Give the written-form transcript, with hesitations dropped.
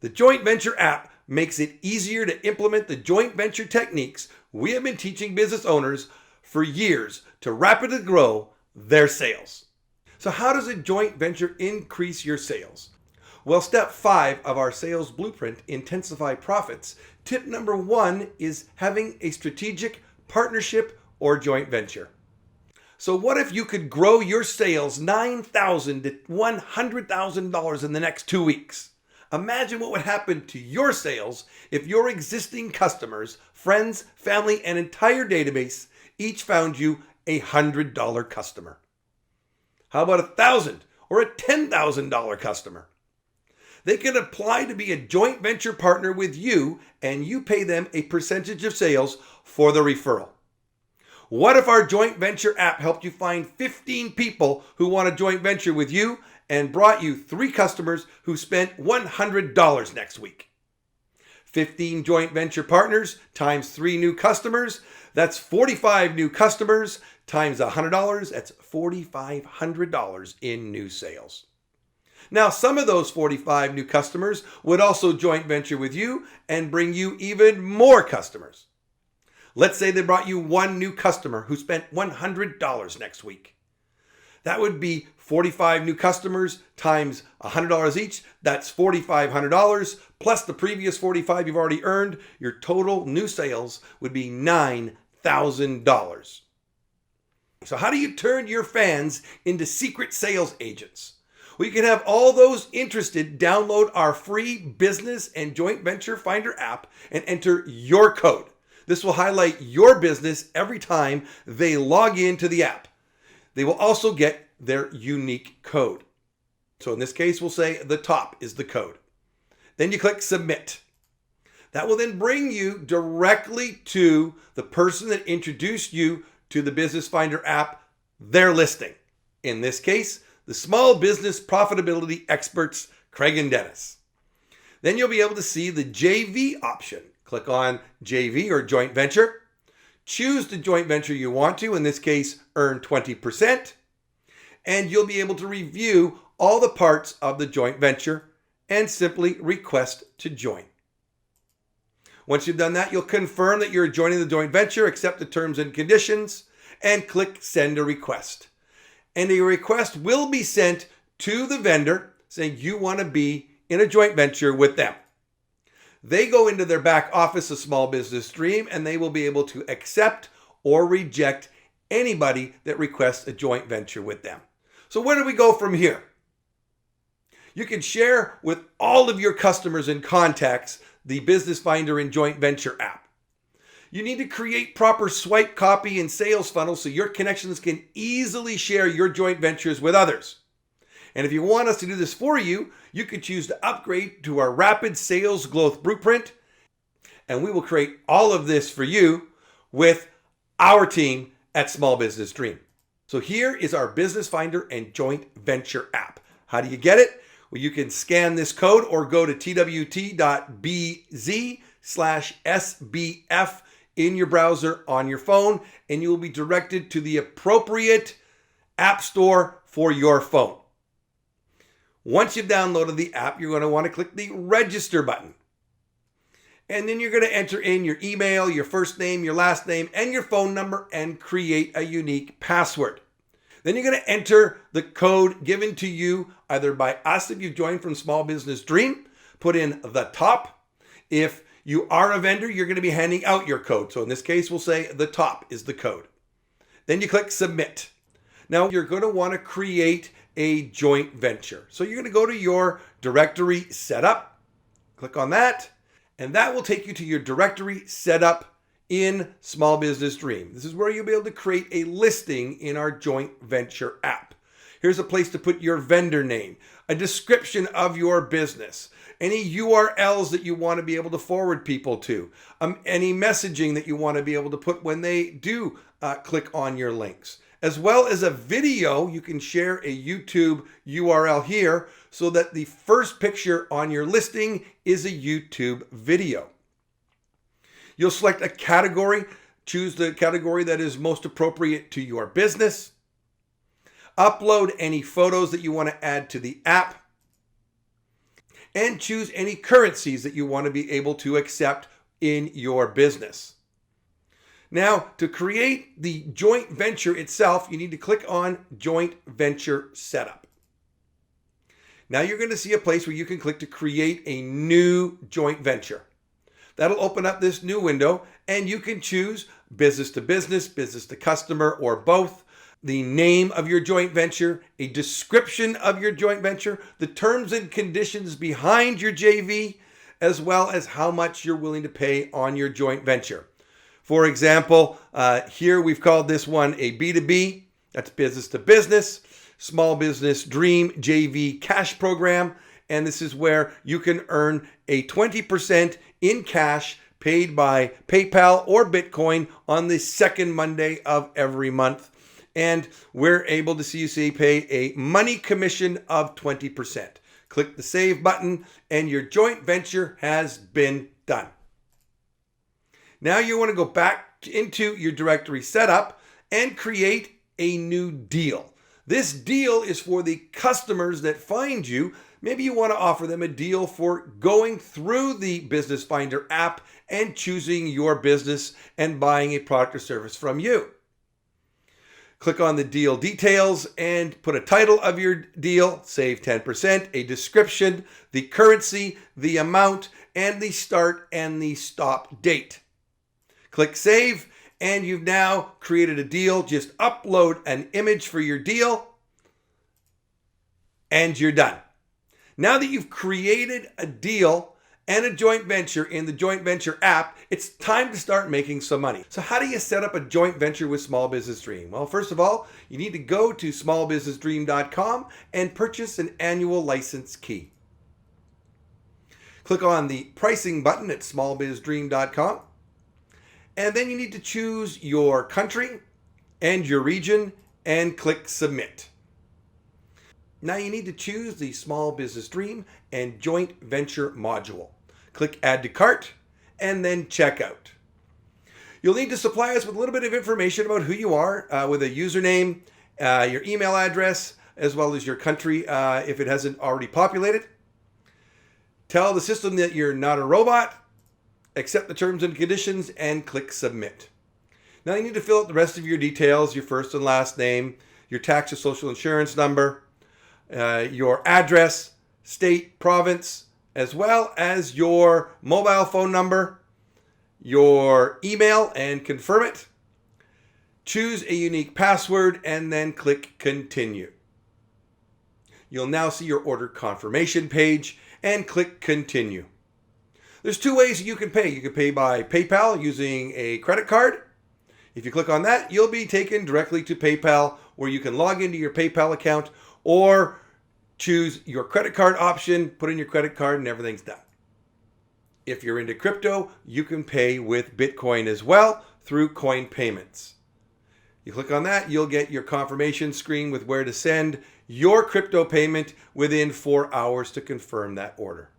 The joint venture app makes it easier to implement the joint venture techniques we have been teaching business owners for years to rapidly grow their sales. So how does a joint venture increase your sales? Well, step 5 of our sales blueprint, Intensify Profits, tip number 1 is having a strategic partnership or joint venture. So what if you could grow your sales $9,000 to $100,000 in the next 2 weeks? Imagine what would happen to your sales if your existing customers, friends, family, and entire database each found you a $100 customer. How about a $1,000 or a $10,000 customer? They can apply to be a joint venture partner with you, and you pay them a percentage of sales for the referral. What if our joint venture app helped you find 15 people who want a joint venture with you and brought you 3 customers who spent $100 next week? 15 joint venture partners times 3 new customers, that's 45 new customers times $100, that's $4,500 in new sales. Now, some of those 45 new customers would also joint venture with you and bring you even more customers. Let's say they brought you 1 new customer who spent $100 next week. That would be 45 new customers times $100 each. That's $4,500 plus the previous 45 you've already earned. Your total new sales would be $9,000. So how do you turn your fans into secret sales agents? Well, you can have all those interested download our free business and joint venture finder app and enter your code. This will highlight your business every time they log into the app. They will also get their unique code. So in this case, we'll say the top is the code. Then you click submit. That will then bring you directly to the person that introduced you to the Business Finder app, their listing. In this case, the small business profitability experts, Craig and Dennis. Then you'll be able to see the JV option. Click on JV or joint venture. Choose the joint venture you want to, in this case, earn 20%. And you'll be able to review all the parts of the joint venture and simply request to join. Once you've done that, you'll confirm that you're joining the joint venture, accept the terms and conditions, and click send a request. And a request will be sent to the vendor saying you want to be in a joint venture with them. They go into their back office of Small Business Stream and they will be able to accept or reject anybody that requests a joint venture with them. So where do we go from here? You can share with all of your customers and contacts the Business Finder and Joint Venture app. You need to create proper swipe copy and sales funnels so your connections can easily share your joint ventures with others. And if you want us to do this for you, you can choose to upgrade to our Rapid Sales Growth Blueprint, and we will create all of this for you with our team at Small Business Dream. So here is our Business Finder and Joint Venture app. How do you get it? Well, you can scan this code or go to twt.bz/SBF in your browser on your phone, and you will be directed to the appropriate app store for your phone. Once you've downloaded the app, you're going to want to click the register button. And then you're going to enter in your email, your first name, your last name, and your phone number and create a unique password. Then you're going to enter the code given to you either by us if you've joined from Small Business Dream. Put in the top. If you are a vendor, you're going to be handing out your code. So in this case, we'll say the top is the code. Then you click submit. Now you're going to want to create a joint venture. So you're going to go to your directory setup, click on that, and that will take you to your directory setup in Small Business Dream. This is where you'll be able to create a listing in our joint venture app. Here's a place to put your vendor name, a description of your business, any URLs that you want to be able to forward people to, any messaging that you want to be able to put when they do click on your links, as well as a video. You can share a YouTube URL here so that the first picture on your listing is a YouTube video. You'll select a category, choose the category that is most appropriate to your business, upload any photos that you want to add to the app, and choose any currencies that you want to be able to accept in your business. Now, to create the joint venture itself, you need to click on Joint Venture Setup. Now you're going to see a place where you can click to create a new joint venture. That'll open up this new window, and you can choose business to customer, or both, the name of your joint venture, a description of your joint venture, the terms and conditions behind your JV, as well as how much you're willing to pay on your joint venture. For example, here we've called this one a B2B, that's business to business, small business dream JV cash program, and this is where you can earn a 20% in cash paid by PayPal or Bitcoin on the second Monday of every month. And we're able to see you pay a money commission of 20%. Click the save button and your joint venture has been done. Now you want to go back into your directory setup and create a new deal. This deal is for the customers that find you. Maybe you want to offer them a deal for going through the Business Finder app and choosing your business and buying a product or service from you. Click on the deal details and put a title of your deal, save 10%, a description, the currency, the amount, and the start and the stop date. Click save, and you've now created a deal. Just upload an image for your deal, and you're done. Now that you've created a deal and a joint venture in the joint venture app, it's time to start making some money. So how do you set up a joint venture with Small Business Dream? Well, first of all, you need to go to smallbusinessdream.com and purchase an annual license key. Click on the pricing button at smallbizdream.com. And then you need to choose your country and your region and click submit. Now you need to choose the Small Business Dream and Joint Venture module. Click add to cart and then checkout. You'll need to supply us with a little bit of information about who you are, with a username, your email address, as well as your country if it hasn't already populated. Tell the system that you're not a robot. Accept the terms and conditions and click submit. Now you need to fill out the rest of your details, your first and last name, your tax or social insurance number, your address, state, province, as well as your mobile phone number, your email, and confirm it. Choose a unique password and then click continue. You'll now see your order confirmation page and click continue. There's two ways you can pay. You can pay by PayPal using a credit card. If you click on that, you'll be taken directly to PayPal, where you can log into your PayPal account or choose your credit card option, put in your credit card, and everything's done. If you're into crypto, you can pay with Bitcoin as well through coin payments. You click on that, you'll get your confirmation screen with where to send your crypto payment within 4 hours to confirm that order.